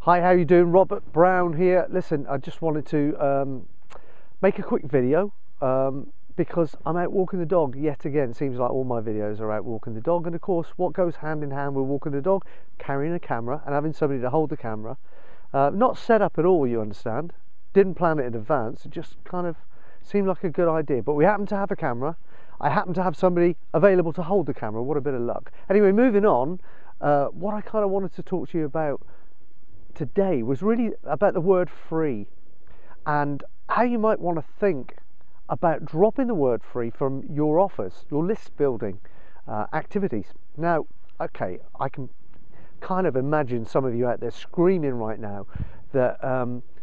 Hi, how you doing? Robert Brown here. Listen, I just wanted to make a quick video because I'm out walking the dog yet again. It seems like all my videos are out walking the dog, and of course what goes hand in hand with walking the dog? Carrying a camera and having somebody to hold the camera. Not set up at all, you understand. Didn't plan it in advance. It just kind of seemed like a good idea, but we happen to have a camera. I happen to have somebody available to hold the camera. What a bit of luck. Anyway, moving on, what I kind of wanted to talk to you about today was really about the word free and how you might want to think about dropping the word free from your offers, your list building activities. Now, okay, I can kind of imagine some of you out there screaming right now that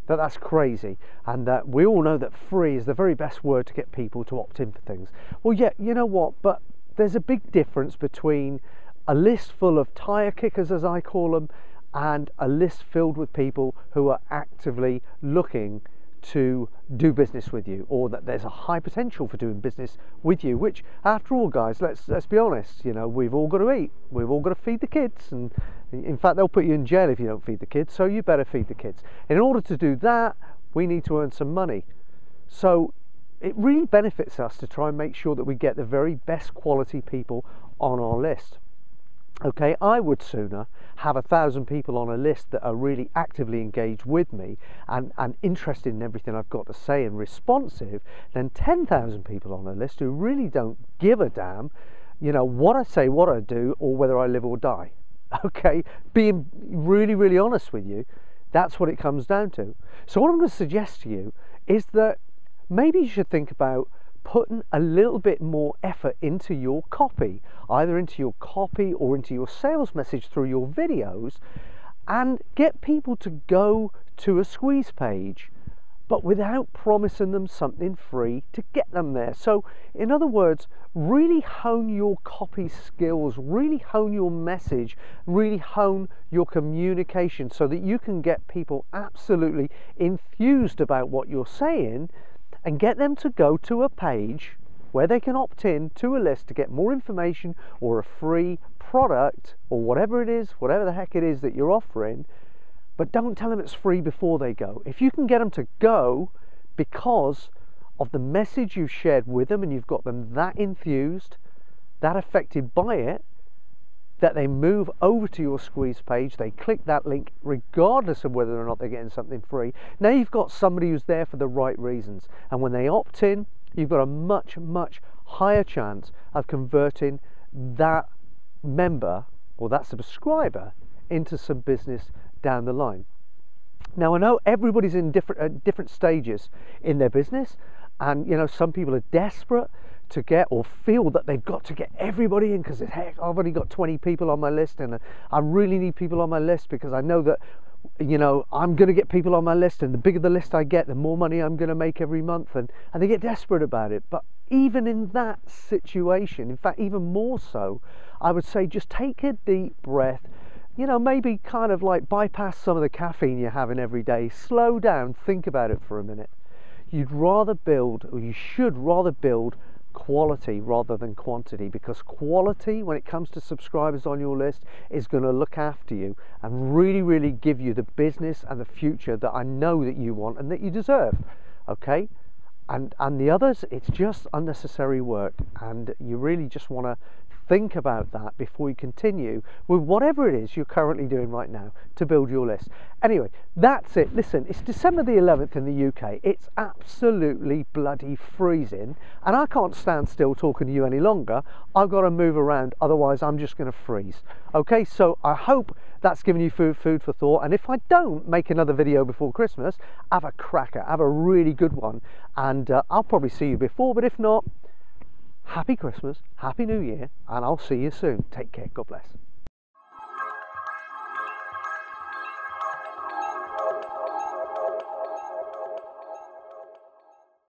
that's crazy, and that we all know that free is the very best word to get people to opt in for things. Well, yeah, you know what, but there's a big difference between a list full of tire kickers, as I call them, and a list filled with people who are actively looking to do business with you, or that there's a high potential for doing business with you, which after all, guys, let's be honest, you know, we've all got to eat, we've all got to feed the kids, and in fact they'll put you in jail if you don't feed the kids, so you better feed the kids. In order to do that, we need to earn some money. So it really benefits us to try and make sure that we get the very best quality people on our list. Okay, I would sooner have 1,000 people on a list that are really actively engaged with me and interested in everything I've got to say and responsive than 10,000 people on a list who really don't give a damn, you know, what I say, what I do, or whether I live or die. Okay, being really, really honest with you, that's what it comes down to. So what I'm going to suggest to you is that maybe you should think about putting a little bit more effort into your copy, either into your copy or into your sales message through your videos, and get people to go to a squeeze page, but without promising them something free to get them there. So in other words, really hone your copy skills, really hone your message, really hone your communication so that you can get people absolutely enthused about what you're saying, and get them to go to a page where they can opt in to a list to get more information or a free product or whatever it is, whatever the heck it is that you're offering. But don't tell them it's free before they go. If you can get them to go because of the message you've shared with them and you've got them that enthused, that affected by it, that they move over to your squeeze page, they click that link regardless of whether or not they're getting something free. Now you've got somebody who's there for the right reasons, and when they opt in, you've got a much, much higher chance of converting that member or that subscriber into some business down the line. Now I know everybody's in different stages in their business, and you know, some people are desperate to get or feel that they've got to get everybody in because heck, I've only got 20 people on my list and I really need people on my list because I know that, you know, I'm going to get people on my list, and the bigger the list I get, the more money I'm going to make every month, and they get desperate about it. But even in that situation, in fact even more so, I would say just take a deep breath, you know, maybe kind of like bypass some of the caffeine you're having every day, slow down, think about it for a minute. You'd rather build, or you should rather build, quality rather than quantity, because quality, when it comes to subscribers on your list, is going to look after you and really, really give you the business and the future that I know that you want and that you deserve. Okay, and the others, it's just unnecessary work, and you really just want to think about that before you continue with whatever it is you're currently doing right now to build your list. Anyway, that's it. Listen, it's December the 11th in the UK. It's absolutely bloody freezing, and I can't stand still talking to you any longer. I've got to move around, otherwise I'm just going to freeze. Okay, so I hope that's given you food for thought, and if I don't make another video before Christmas, have a cracker, have a really good one, and I'll probably see you before, but if not, Happy Christmas, Happy New Year, and I'll see you soon. Take care. God bless.